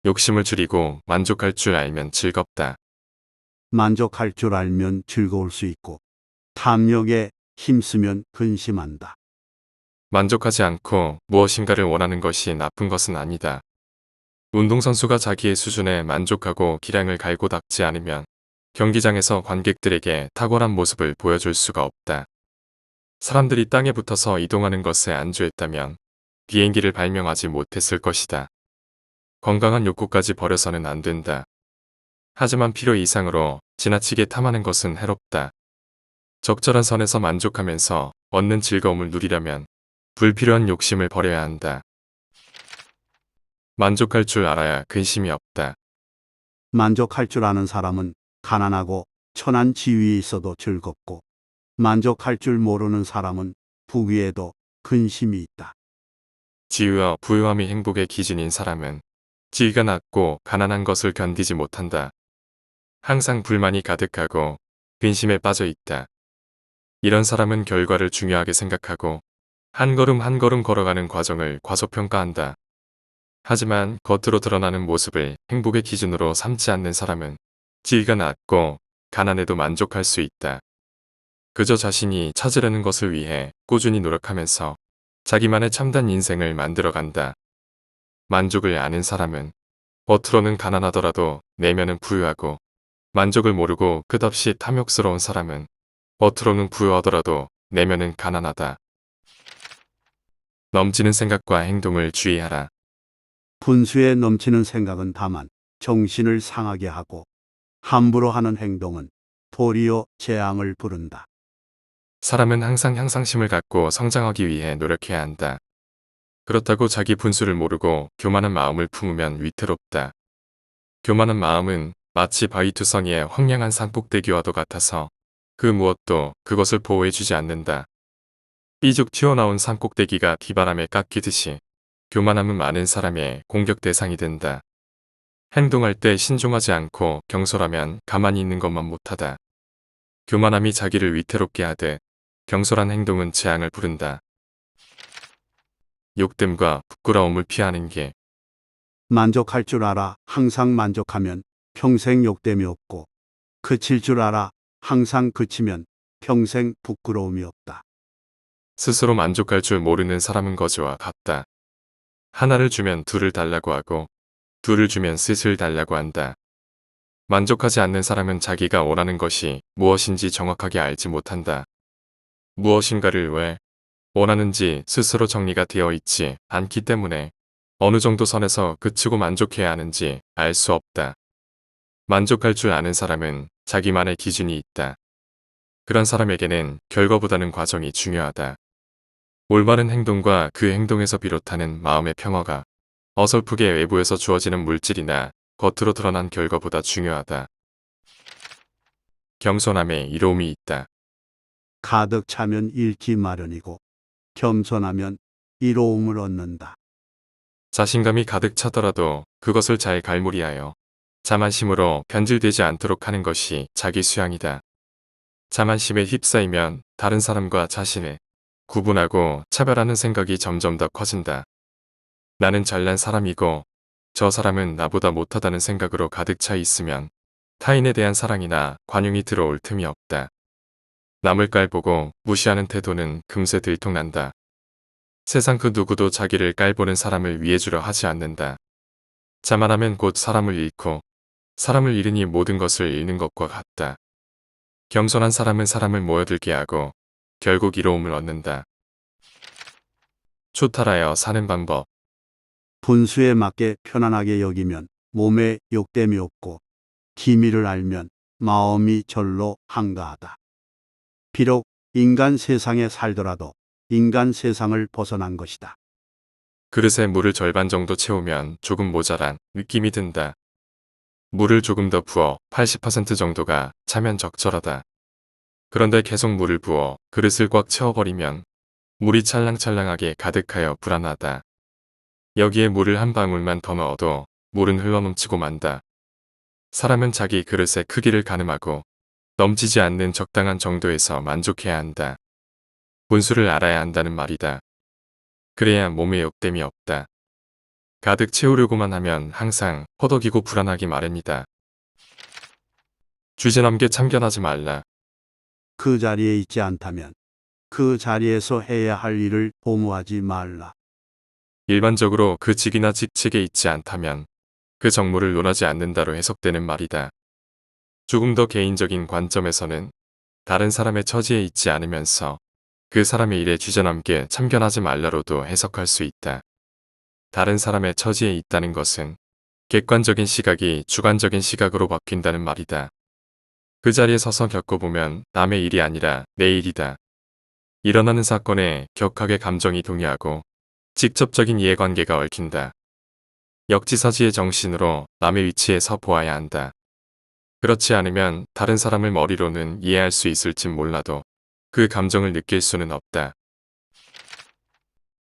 욕심을 줄이고 만족할 줄 알면 즐겁다. 만족할 줄 알면 즐거울 수 있고 탐욕에 힘쓰면 근심한다. 만족하지 않고 무엇인가를 원하는 것이 나쁜 것은 아니다. 운동선수가 자기의 수준에 만족하고 기량을 갈고 닦지 않으면 경기장에서 관객들에게 탁월한 모습을 보여줄 수가 없다. 사람들이 땅에 붙어서 이동하는 것에 안주했다면 비행기를 발명하지 못했을 것이다. 건강한 욕구까지 버려서는 안 된다. 하지만 필요 이상으로 지나치게 탐하는 것은 해롭다. 적절한 선에서 만족하면서 얻는 즐거움을 누리려면 불필요한 욕심을 버려야 한다. 만족할 줄 알아야 근심이 없다. 만족할 줄 아는 사람은 가난하고 천한 지위에 있어도 즐겁고 만족할 줄 모르는 사람은 부귀에도 근심이 있다. 지위와 부유함이 행복의 기준인 사람은 지위가 낮고 가난한 것을 견디지 못한다. 항상 불만이 가득하고 근심에 빠져 있다. 이런 사람은 결과를 중요하게 생각하고 한 걸음 한 걸음 걸어가는 과정을 과소평가한다. 하지만 겉으로 드러나는 모습을 행복의 기준으로 삼지 않는 사람은 지위가 낮고 가난해도 만족할 수 있다. 그저 자신이 찾으려는 것을 위해 꾸준히 노력하면서 자기만의 참된 인생을 만들어간다. 만족을 아는 사람은 겉으로는 가난하더라도 내면은 부유하고, 만족을 모르고 끝없이 탐욕스러운 사람은 겉으로는 부유하더라도 내면은 가난하다. 넘치는 생각과 행동을 주의하라. 분수에 넘치는 생각은 다만 정신을 상하게 하고 함부로 하는 행동은 도리어 재앙을 부른다. 사람은 항상 향상심을 갖고 성장하기 위해 노력해야 한다. 그렇다고 자기 분수를 모르고 교만한 마음을 품으면 위태롭다. 교만한 마음은 마치 바위투성이의 황량한 산꼭대기와도 같아서 그 무엇도 그것을 보호해주지 않는다. 삐죽 튀어나온 산꼭대기가 비바람에 깎이듯이 교만함은 많은 사람의 공격 대상이 된다. 행동할 때 신중하지 않고 경솔하면 가만히 있는 것만 못하다. 교만함이 자기를 위태롭게 하듯 경솔한 행동은 재앙을 부른다. 욕됨과 부끄러움을 피하는 게 만족할 줄 알아 항상 만족하면 평생 욕됨이 없고 그칠 줄 알아 항상 그치면 평생 부끄러움이 없다. 스스로 만족할 줄 모르는 사람은 거지와 같다. 하나를 주면 둘을 달라고 하고 둘을 주면 셋을 달라고 한다. 만족하지 않는 사람은 자기가 원하는 것이 무엇인지 정확하게 알지 못한다. 무엇인가를 왜 원하는지 스스로 정리가 되어 있지 않기 때문에 어느 정도 선에서 그치고 만족해야 하는지 알 수 없다. 만족할 줄 아는 사람은 자기만의 기준이 있다. 그런 사람에게는 결과보다는 과정이 중요하다. 올바른 행동과 그 행동에서 비롯하는 마음의 평화가 어설프게 외부에서 주어지는 물질이나 겉으로 드러난 결과보다 중요하다. 겸손함에 이로움이 있다. 가득 차면 잃기 마련이고 겸손하면 이로움을 얻는다. 자신감이 가득 차더라도 그것을 잘 갈무리하여 자만심으로 변질되지 않도록 하는 것이 자기 수양이다. 자만심에 휩싸이면 다른 사람과 자신을 구분하고 차별하는 생각이 점점 더 커진다. 나는 잘난 사람이고 저 사람은 나보다 못하다는 생각으로 가득 차 있으면 타인에 대한 사랑이나 관용이 들어올 틈이 없다. 남을 깔보고 무시하는 태도는 금세 들통난다. 세상 그 누구도 자기를 깔보는 사람을 위해주려 하지 않는다. 자만하면 곧 사람을 잃고 사람을 잃으니 모든 것을 잃는 것과 같다. 겸손한 사람은 사람을 모여들게 하고 결국 이로움을 얻는다. 초탈하여 사는 방법. 분수에 맞게 편안하게 여기면 몸에 욕됨이 없고 기미를 알면 마음이 절로 한가하다. 비록 인간 세상에 살더라도 인간 세상을 벗어난 것이다. 그릇에 물을 절반 정도 채우면 조금 모자란 느낌이 든다. 물을 조금 더 부어 80% 정도가 차면 적절하다. 그런데 계속 물을 부어 그릇을 꽉 채워버리면 물이 찰랑찰랑하게 가득하여 불안하다. 여기에 물을 한 방울만 더 넣어도 물은 흘러넘치고 만다. 사람은 자기 그릇의 크기를 가늠하고 넘치지 않는 적당한 정도에서 만족해야 한다. 분수를 알아야 한다는 말이다. 그래야 몸에 욕됨이 없다. 가득 채우려고만 하면 항상 허덕이고 불안하기 마련이다. 주제넘게 참견하지 말라. 그 자리에 있지 않다면 그 자리에서 해야 할 일을 도모하지 말라. 일반적으로 그 직이나 직책에 있지 않다면 그 정무를 논하지 않는다로 해석되는 말이다. 조금 더 개인적인 관점에서는 다른 사람의 처지에 있지 않으면서 그 사람의 일에 주저넘게 참견하지 말라로도 해석할 수 있다. 다른 사람의 처지에 있다는 것은 객관적인 시각이 주관적인 시각으로 바뀐다는 말이다. 그 자리에 서서 겪어보면 남의 일이 아니라 내 일이다. 일어나는 사건에 격하게 감정이 동요하고 직접적인 이해관계가 얽힌다. 역지사지의 정신으로 남의 위치에 서 보아야 한다. 그렇지 않으면 다른 사람을 머리로는 이해할 수 있을진 몰라도 그 감정을 느낄 수는 없다.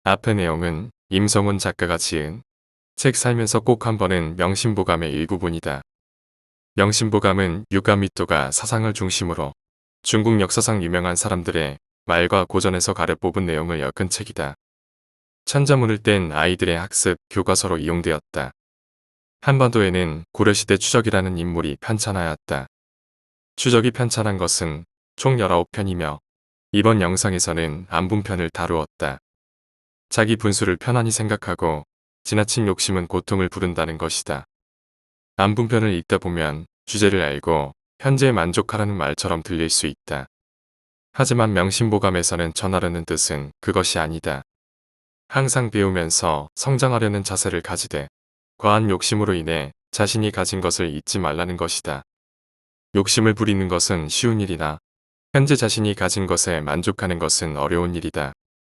앞의 내용은 임성훈 작가가 지은 책 살면서 꼭 한 번은 명심보감의 일부분이다. 명심보감은 유가미토가 사상을 중심으로 중국 역사상 유명한 사람들의 말과 고전에서 가려 뽑은 내용을 엮은 책이다. 천자문을 뗀 아이들의 학습 교과서로 이용되었다. 한반도에는 고려시대 추적이라는 인물이 편찬하였다. 추적이 편찬한 것은 총 19편이며 이번 영상에서는 안분편을 다루었다. 자기 분수를 편안히 생각하고 지나친 욕심은 고통을 부른다는 것이다. 안분편을 읽다 보면 주제를 알고 현재에 만족하라는 말처럼 들릴 수 있다. 하지만 명심보감에서는 전하려는 뜻은 그것이 아니다. 항상 배우면서 성장하려는 자세를 가지되 과한 욕심으로 인해 자신이 가진 것을 잊지 말라는 것이다. 욕심을 부리는 것은 쉬운 일이나 현재 자신이 가진 것에 만족하는 것은 어려운 일이다.